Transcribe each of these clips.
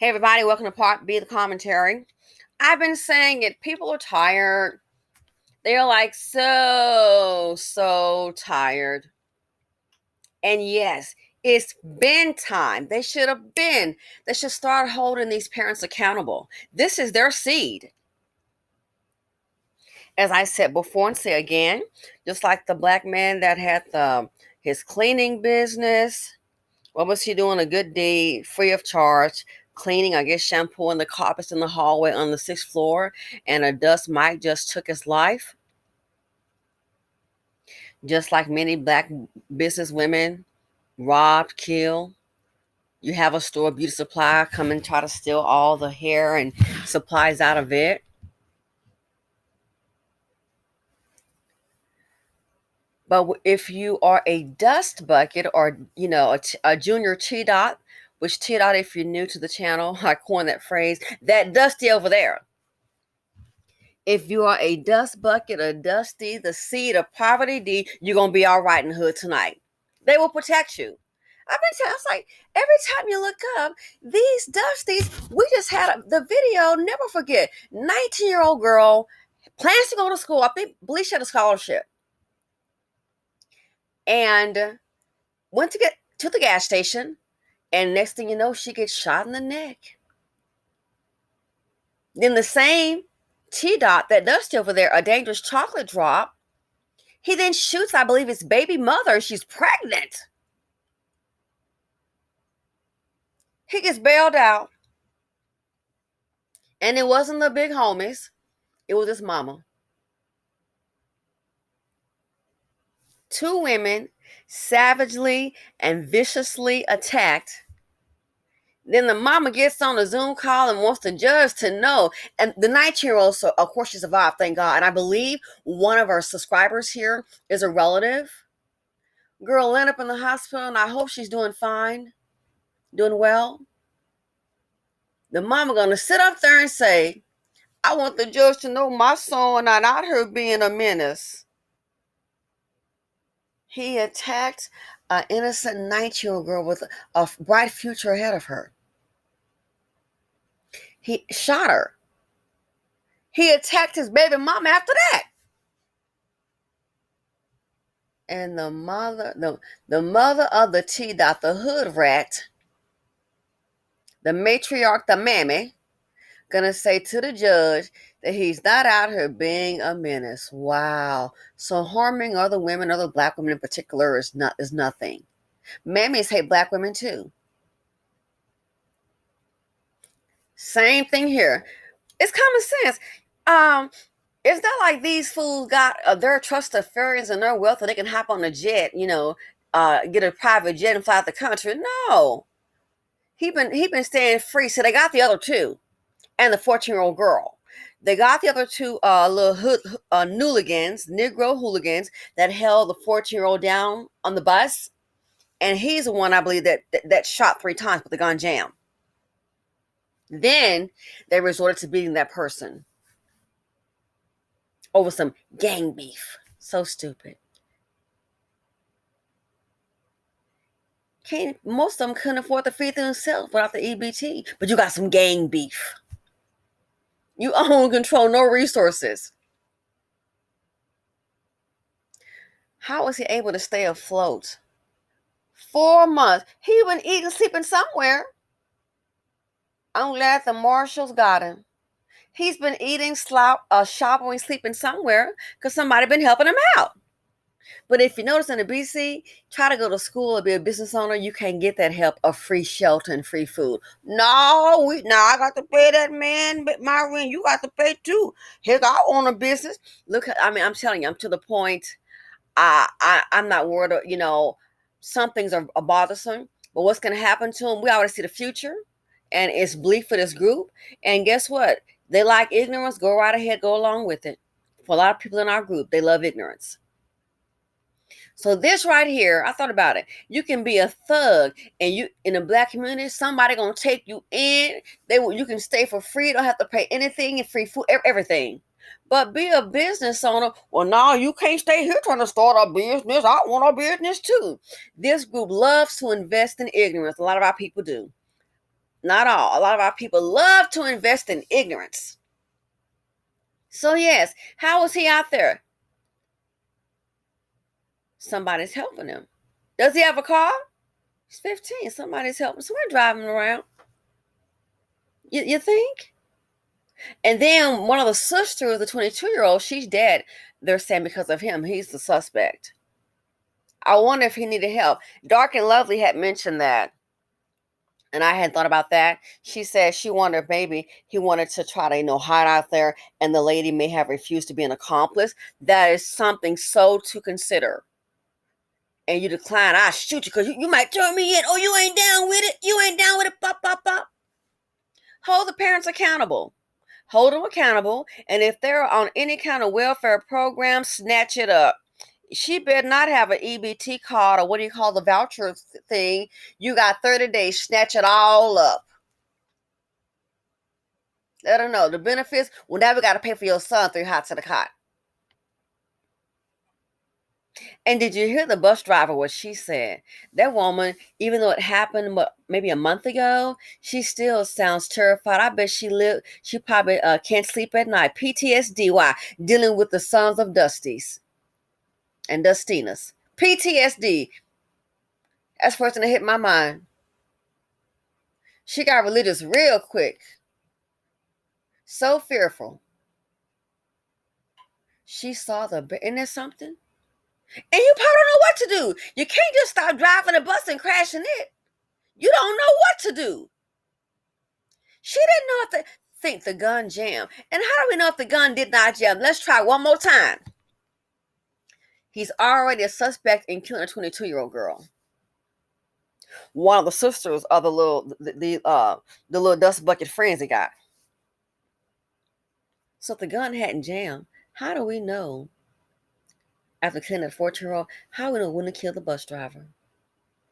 Hey everybody, welcome to Part B of the commentary. I've been saying it, people are tired. They're like so tired. And yes, it's been time. They should start holding these parents accountable. This is their seed. As I said before and say again, just like the black man that had his cleaning business. What was he doing? A good deed, free of charge, cleaning, I guess, shampooing the carpets in the hallway on the 6th floor, and a dust mite just took his life. Just like many black business women robbed, killed. You have a store, beauty supply, come and try to steal all the hair and supplies out of it. But if you are a dust bucket or, a junior TDOT, which TDOT, if you're new to the channel, I coined that phrase, that dusty over there. If you are a dust bucket, a dusty, the seed of poverty, you're going to be all right in the hood tonight. They will protect you. I've been telling, it's like every time you look up, these dusties, we just had the video, never forget, 19-year-old girl, plans to go to school. I believe she had a scholarship. And went to get to the gas station, and next thing you know, she gets shot in the neck. Then the same TDOT, that dusty over there, a dangerous chocolate drop, he then shoots, I believe, his baby mother. She's pregnant. He gets bailed out. And it wasn't the big homies. It was his mama. 2 women savagely and viciously attacked. Then the mama gets on a Zoom call and wants the judge to know. And the 19-year-old, so of course she survived, thank God. And I believe one of our subscribers here is a relative. Girl ended up in the hospital, and I hope she's doing fine, doing well. The mama gonna sit up there and say, I want the judge to know my son not out here being a menace. He attacked an innocent 19-year-old girl with a bright future ahead of her. He shot her. He attacked his baby mama after that. And the mother of the TDOT, the hood rat, the matriarch, the mammy, gonna say to the judge that he's not out here being a menace. Wow. So harming other women, other black women in particular, is nothing. Mammies hate black women too. Same thing here. It's common sense. It's not like these fools got their trust of fairies and their wealth, and they can hop on a jet, get a private jet and fly out the country. No. He been staying free. So they got the other 2 and the 14-year-old girl. They got the other 2 little hooligans, Negro hooligans, that held the 14-year-old down on the bus. And he's the one, I believe, that shot 3 times with the gun jam. Then they resorted to beating that person over some gang beef. So stupid. Most of them couldn't afford to feed themselves without the EBT, but you got some gang beef. You own, control no resources. How was he able to stay afloat? 4 months. He been eating, sleeping somewhere. I'm glad the marshals got him. He's been eating, shopping, sleeping somewhere because somebody been helping him out. But if you notice in the BC, try to go to school or be a business owner, you can't get that help of free shelter and free food. No, I got to pay that man, but my rent, you got to pay too. Heck, I own a business. Look, I'm telling you, I'm to the point. I'm not worried. Some things are bothersome, but what's going to happen to them? We already see the future, and it's bleak for this group. And guess what? They like ignorance. Go right ahead, go along with it. For a lot of people in our group, they love ignorance. So this right here, I thought about it. You can be a thug, and you in the black community, somebody gonna take you in. You can stay for free. Don't have to pay anything, and free food, everything. But be a business owner. Well, no, you can't stay here trying to start a business. I want a business too. This group loves to invest in ignorance. A lot of our people do. Not all. A lot of our people love to invest in ignorance. So yes, how is he out there? Somebody's helping him. Does he have a car? He's 15. Somebody's helping. Somebody driving him around. You think? And then one of the sisters, the 22-year-old, she's dead. They're saying because of him. He's the suspect. I wonder if he needed help. Dark and Lovely had mentioned that. And I hadn't thought about that. She said she wondered maybe he wanted to try to, hide out there, and the lady may have refused to be an accomplice. That is something so to consider. And you decline, I shoot you because you might turn me in. Oh, you ain't down with it. You ain't down with it. Pop, pop, pop. Hold the parents accountable. Hold them accountable. And if they're on any kind of welfare program, snatch it up. She better not have an EBT card, or what do you call the voucher thing. You got 30 days, snatch it all up. Let her know the benefits. Well, now we got to pay for your son 3 hots to the cot. And did you hear the bus driver, what she said? That woman, even though it happened maybe a month ago, she still sounds terrified. I bet she probably can't sleep at night. PTSD, why? Dealing with the sons of Dusties and Dustinas. PTSD. That's the first thing that hit my mind. She got religious real quick. So fearful. She saw isn't there something? And you probably don't know what to do. You can't just stop driving a bus and crashing it. You don't know what to do. She didn't know if think the gun jammed. And how do we know if the gun did not jam? Let's try one more time. He's already a suspect in killing a 22-year-old girl. One of the sisters of the little dust bucket friends he got. So if the gun hadn't jammed, how do we know? After killing a 14-year-old, how do we know when to kill the bus driver?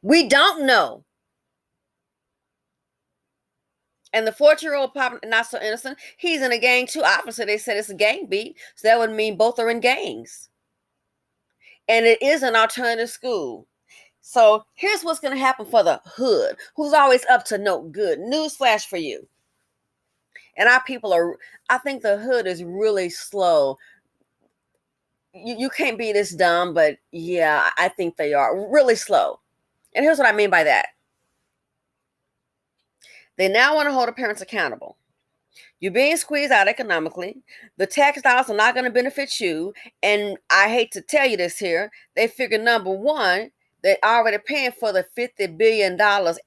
We don't know. And the 14-year-old, not so innocent, he's in a gang too. Obviously, they said it's a gang beat, so that would mean both are in gangs. And it is an alternative school. So here's what's going to happen for the hood, who's always up to no good. Newsflash for you. And our people I think the hood is really slow. You can't be this dumb, but yeah, I think they are really slow. And here's what I mean by that. They now want to hold the parents accountable. You're being squeezed out economically. The tax dollars are not going to benefit you. And I hate to tell you this here. They figure, number one, they're already paying for the $50 billion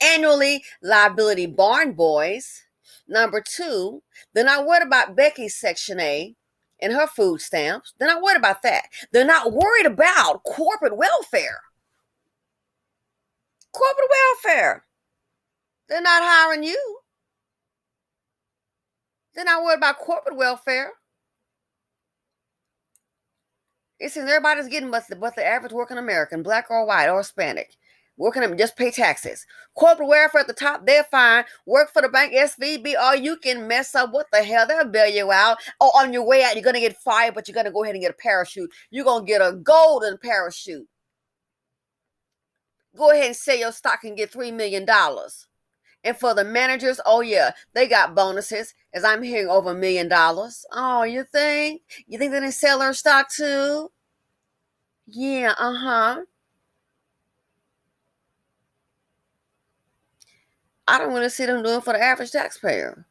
annually liability barn boys. Number two, they're not worried about Becky's Section A and her food stamps. They're not worried about that. They're not worried about corporate welfare. Corporate welfare. They're not hiring you. They're not worried about corporate welfare. It seems everybody's getting what the average working American, black or white or Hispanic, working just pay taxes. Corporate welfare at the top, they're fine. Work for the bank, SVB, or you can mess up. What the hell? They'll bail you out. Or on your way out, you're going to get fired, but you're going to go ahead and get a parachute. You're going to get a golden parachute. Go ahead and sell your stock and get $3 million. And for the managers, oh yeah, they got bonuses, as I'm hearing over $1 million. Oh, you think? You think they didn't sell their stock too? Yeah, I don't want to see them doing for the average taxpayer.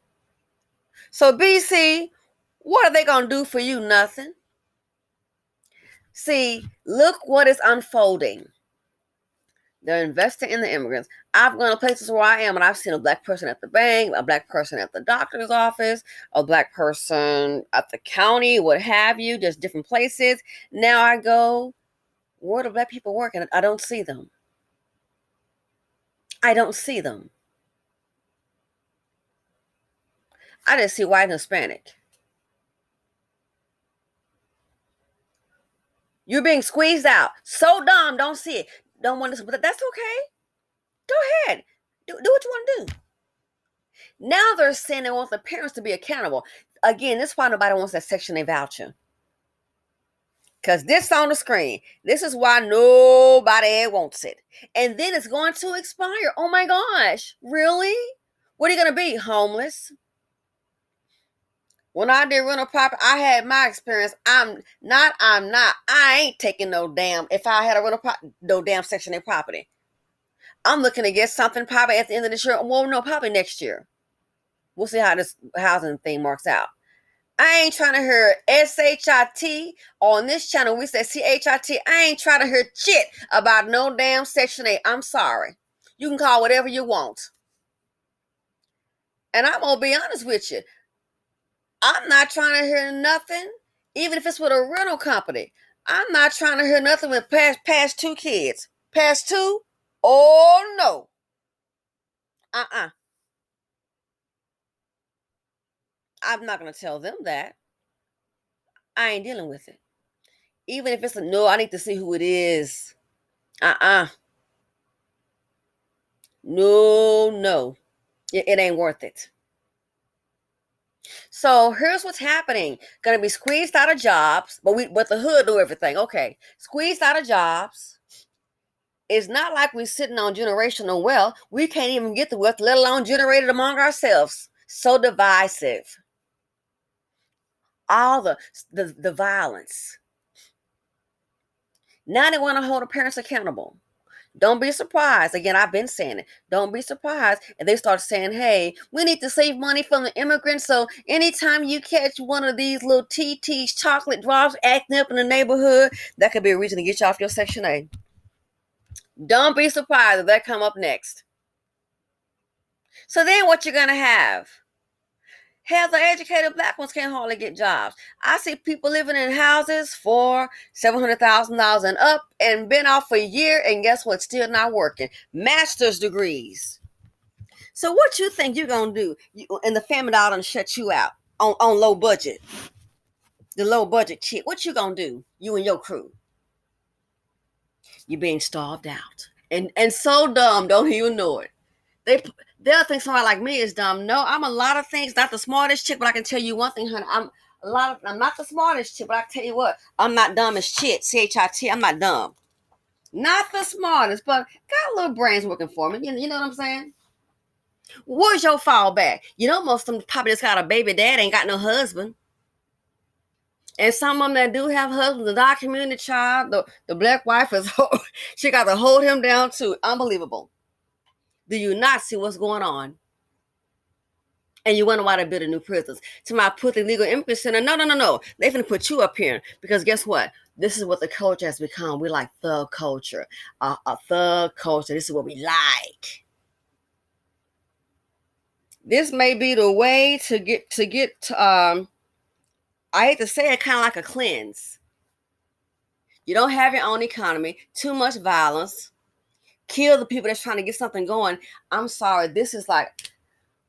So BC, what are they going to do for you? Nothing. See, look what is unfolding. They're investing in the immigrants. I've gone to places where I am, and I've seen a black person at the bank, a black person at the doctor's office, a black person at the county, what have you, just different places. Now I go, where do black people work? And I don't see them. I don't see them. I just see white and Hispanic. You're being squeezed out. So dumb, don't see it. Don't want to, but that's okay. Go ahead. Do what you want to do. Now they're saying they want the parents to be accountable. Again, this is why nobody wants that Section A voucher. Because this on the screen. This is why nobody wants it. And then it's going to expire. Oh my gosh. Really? What are you going to be? Homeless? When I did rental property, I had my experience. I ain't taking no damn, if I had a no damn Section 8 property. I'm looking to get something probably at the end of this year. Well, no, probably next year. We'll see how this housing thing works out. I ain't trying to hear SHIT on this channel. We say CHIT. I ain't trying to hear shit about no damn Section 8. I'm sorry. You can call whatever you want. And I'm going to be honest with you. I'm not trying to hear nothing, even if it's with a rental company. I'm not trying to hear nothing with past 2 kids. Past 2? Oh, no. I'm not going to tell them that. I ain't dealing with it. Even if it's a no, I need to see who it is. No. It ain't worth it. So here's what's happening. Gonna be squeezed out of jobs, but the hood do everything. Okay. Squeezed out of jobs. It's not like we're sitting on generational wealth. We can't even get the wealth, let alone generate it among ourselves. So divisive. All the violence. Now they want to hold the parents accountable. Don't be surprised. Again, I've been saying it. Don't be surprised. And they start saying, hey, we need to save money from the immigrants. So anytime you catch one of these little TTs, chocolate drops acting up in the neighborhood, that could be a reason to get you off your Section 8. Don't be surprised if that come up next. So then what you're going to have? Hell, the educated black ones can't hardly get jobs. I see people living in houses for $700,000 and up and been off for a year, and guess what? Still not working. Master's degrees. So what you think you're going to do? And the family dollar done shut you out on low budget. The low budget chick. What you going to do? You and your crew. You're being starved out. And so dumb, don't even know it. They'll think somebody like me is dumb. No, I'm a lot of things. Not the smartest chick, but I can tell you one thing, honey. I'm not the smartest chick, but I can tell you what. I'm not dumb as shit. CHIT. I'm not dumb. Not the smartest, but got a little brains working for me. You know what I'm saying? Where's your fallback? You know, most of them probably just got a baby dad, ain't got no husband. And some of them that do have husbands, the dark community child, the black wife is, she got to hold him down too. Unbelievable. Do you not see what's going on? And you wonder why they build a new prisons. To my put the legal immigrant center. No. They finna put you up here. Because guess what? This is what the culture has become. We like thug culture. A thug culture. This is what we like. This may be the way to get I hate to say it, kind of like a cleanse. You don't have your own economy. Too much violence. Kill the people that's trying to get something going. I'm sorry. This is like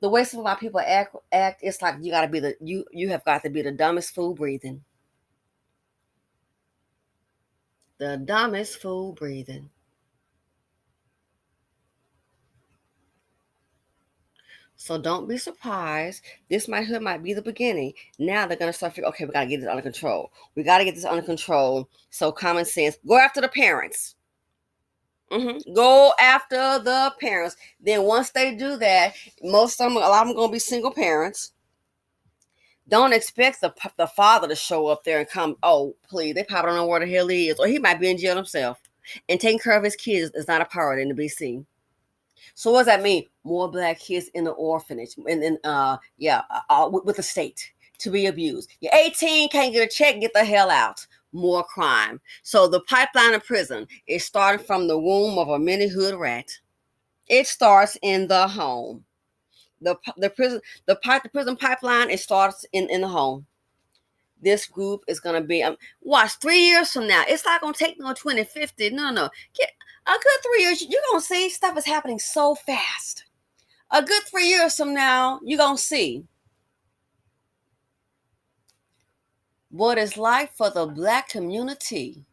the way some of our people act. It's like you gotta be you have got to be the dumbest fool breathing. The dumbest fool breathing. So don't be surprised. This might be the beginning. Now they're gonna start figuring, okay, we gotta get this under control. We gotta get this under control. So common sense. Go after the parents. Go after the parents. Then once they do that, a lot of them gonna be single parents. Don't expect the father to show up there and come. Oh, please, they probably don't know where the hell he is, or he might be in jail himself. And taking care of his kids is not a priority in the BC. So what does that mean? More black kids in the orphanage, and then with the state to be abused. You're 18, can't get a check, get the hell out. More crime. So the pipeline of prison is starting from the womb of a mini hood rat. It starts in the home. The prison pipeline, it starts in the home. This group is gonna be watch 3 years from now. It's not gonna take no 2050. No. Get a good 3 years. You're gonna see stuff is happening so fast. A good 3 years from now, you're gonna see what it's like for the black community.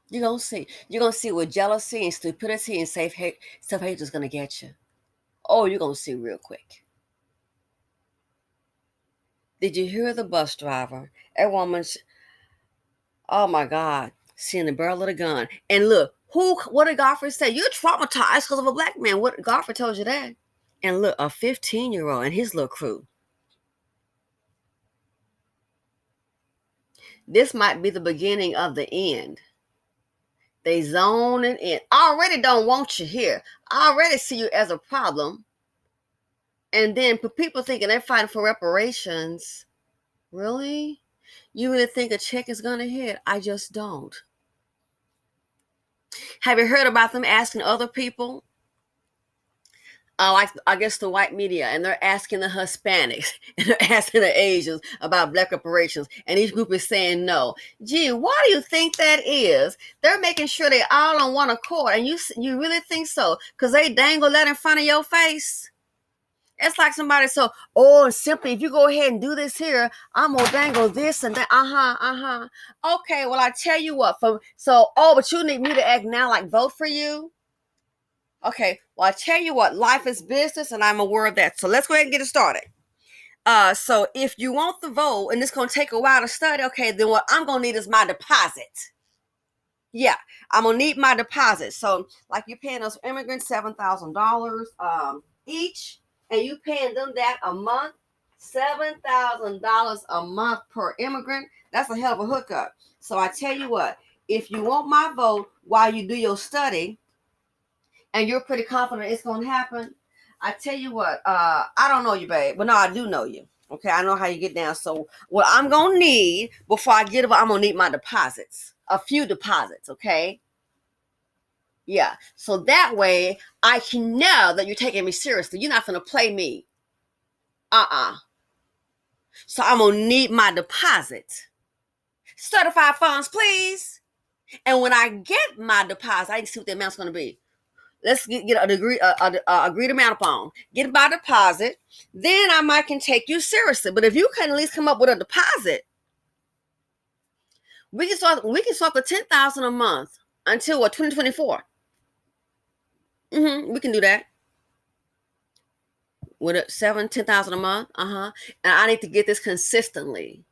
You're gonna see. You're gonna see what jealousy and stupidity and self-hate is gonna get you. Oh, you're gonna see real quick. Did you hear the bus driver? That woman's, oh my God, seeing the barrel of the gun. And look, What did Godfrey say? You're traumatized because of a black man. What Godfrey told you that? And look, a 15-year-old and his little crew. This might be the beginning of the end. They zoning in. I already don't want you here. I already see you as a problem. And then people thinking they're fighting for reparations. Really? You really think a check is going to hit? I just don't. Have you heard about them asking other people? Like, I guess the white media, and they're asking the Hispanics and they're asking the Asians about black reparations, and each group is saying no. Gee, why do you think that is? They're making sure they're all on one accord, and you really think so? Because they dangle that in front of your face. It's like somebody so, simply, if you go ahead and do this here, I'm gonna dangle this and that. Okay, well, I tell you what, but you need me to act now like vote for you. Okay, well, I tell you what, life is business, and I'm aware of that. So let's go ahead and get it started. So if you want the vote, and it's going to take a while to study, okay, then what I'm going to need is my deposit. Yeah, I'm going to need my deposit. So, like, you're paying those immigrants $7,000 each, and you paying them that a month, $7,000 a month per immigrant. That's a hell of a hookup. So I tell you what, if you want my vote while you do your study, and you're pretty confident it's going to happen, I tell you what, I don't know you, babe. But no, I do know you. Okay, I know how you get down. So what I'm going to need before I get it, I'm going to need my deposits. A few deposits, okay? Yeah. So that way, I can know that you're taking me seriously. You're not going to play me. So I'm going to need my deposit. Certified funds, please. And when I get my deposit, I need to see what the amount's going to be. Let's get a degree, agreed amount upon. Get my deposit. Then I might can take you seriously. But if you can at least come up with a deposit, we can start the $10,000 a month until 2024. We can do that. With $10,000 a month. And I need to get this consistently.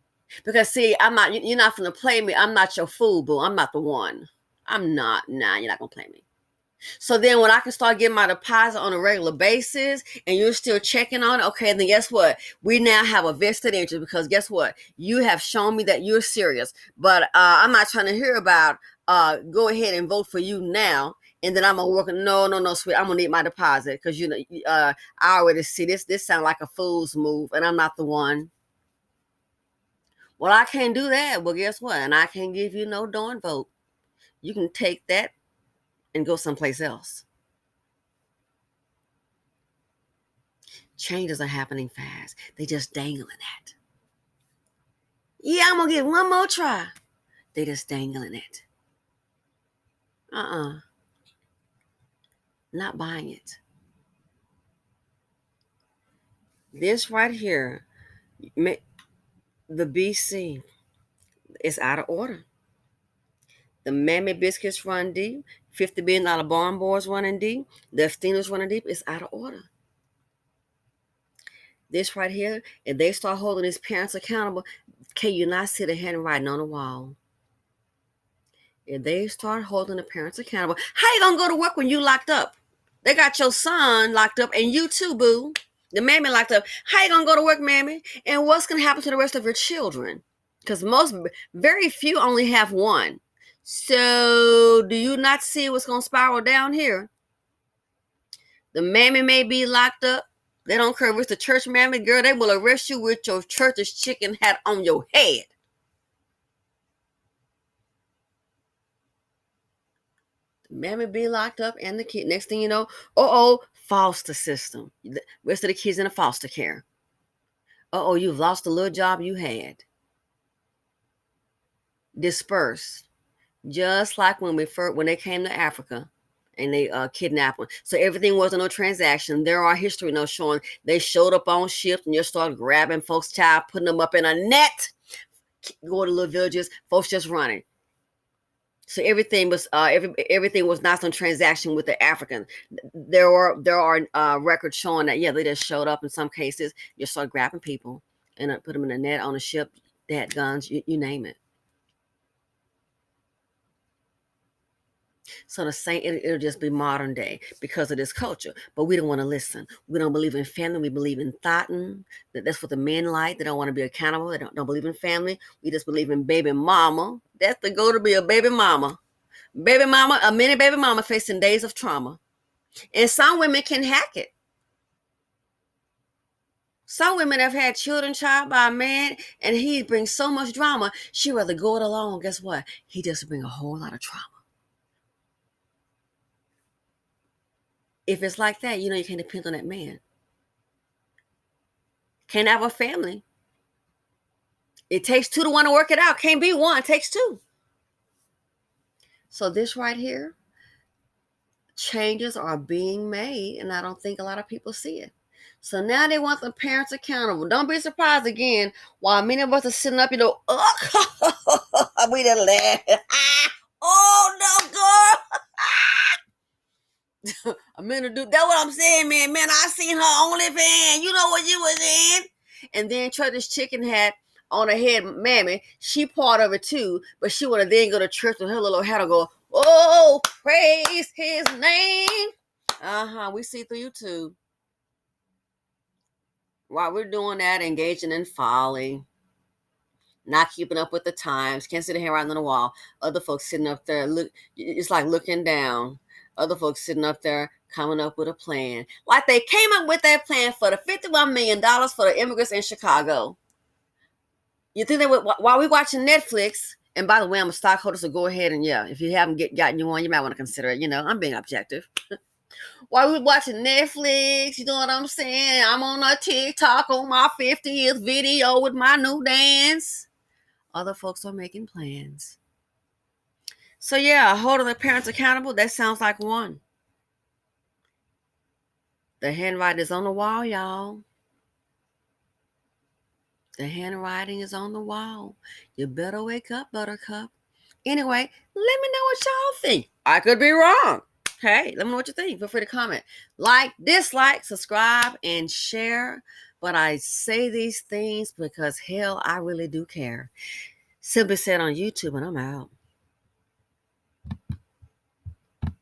Because see, you're not gonna play me. I'm not your fool, boo. I'm not the one. I'm not. Nah, you're not gonna play me. So then when I can start getting my deposit on a regular basis and you're still checking on it, okay, then guess what? We now have a vested interest because guess what? You have shown me that you're serious. But I'm not trying to hear about go ahead and vote for you now. And then I'm going to work. No, sweet. I'm going to need my deposit because, I already see this. This sounds like a fool's move and I'm not the one. Well, I can't do that. Well, guess what? And I can't give you no darn vote. You can take that and go someplace else. Changes are happening fast. They just dangling that. Yeah, I'm gonna get one more try. They just dangling it. Not buying it. This right here, the BC is out of order. The Mammy Biscuits run deep. $50 billion barn boards running deep. The Steelers running deep. It's out of order. This right here, if they start holding these parents accountable, can you not see the handwriting on the wall? If they start holding the parents accountable, how you gonna go to work when you locked up? They got your son locked up and you too, boo. The mammy locked up. How you gonna go to work, mammy? And what's gonna happen to the rest of your children? Because very few only have one. So do you not see what's gonna spiral down here? The mammy may be locked up. They don't care if it's the church mammy, girl. They will arrest you with your church's chicken hat on your head. The mammy be locked up and the kid. Next thing you know, foster system. The rest of the kids in a foster care. You've lost the little job you had. Dispersed. Just like when they came to Africa and they kidnapped them. So everything wasn't a transaction. There are history notes showing they showed up on ships and just started grabbing folks' child, putting them up in a net, going to little villages, folks just running. So everything was not some transaction with the African. There are records showing that they just showed up in some cases. You start grabbing people and put them in a net on a ship. They had guns. You name it. So the same, it'll just be modern day because of this culture. But we don't want to listen. We don't believe in family. We believe in thoughting. That's what the men like. They don't want to be accountable. They don't believe in family. We just believe in baby mama. That's the goal, to be a baby mama. Baby mama, a mini baby mama facing days of trauma. And some women can hack it. Some women have had children child by a man, and he brings so much drama, she'd rather go it alone. Guess what? He just brings a whole lot of trauma. If it's like that, you can't depend on that man. Can't have a family. It takes two to want to work it out. Can't be one. It takes two. So this right here, changes are being made, and I don't think a lot of people see it. So now they want the parents accountable. Don't be surprised again while many of us are sitting up, we done laugh. Oh no, girl. A minute, dude. That's what I'm saying, man. Man, I seen her OnlyFans. You know what you was in. And then this chicken hat on her head, mammy. She part of it too, but she wanna then go to church with her little hat and go, oh, praise his name. We see through you too. While we're doing that, engaging in folly, not keeping up with the times, can't sit here right on the wall. Other folks sitting up there, it's like looking down. Other folks sitting up there coming up with a plan. Like they came up with that plan for the $51 million for the immigrants in Chicago. You think while we're watching Netflix, and by the way, I'm a stockholder, so go ahead and if you haven't gotten you one, you might want to consider it. I'm being objective. While we're watching Netflix, you know what I'm saying? I'm on a TikTok on my 50th video with my new dance. Other folks are making plans. So holding the parents accountable, that sounds like one. The handwriting is on the wall, y'all. The handwriting is on the wall. You better wake up, buttercup. Anyway, let me know what y'all think. I could be wrong. Hey, let me know what you think. Feel free to comment. Like, dislike, subscribe, and share. But I say these things because, hell, I really do care. Simply said on YouTube, and I'm out.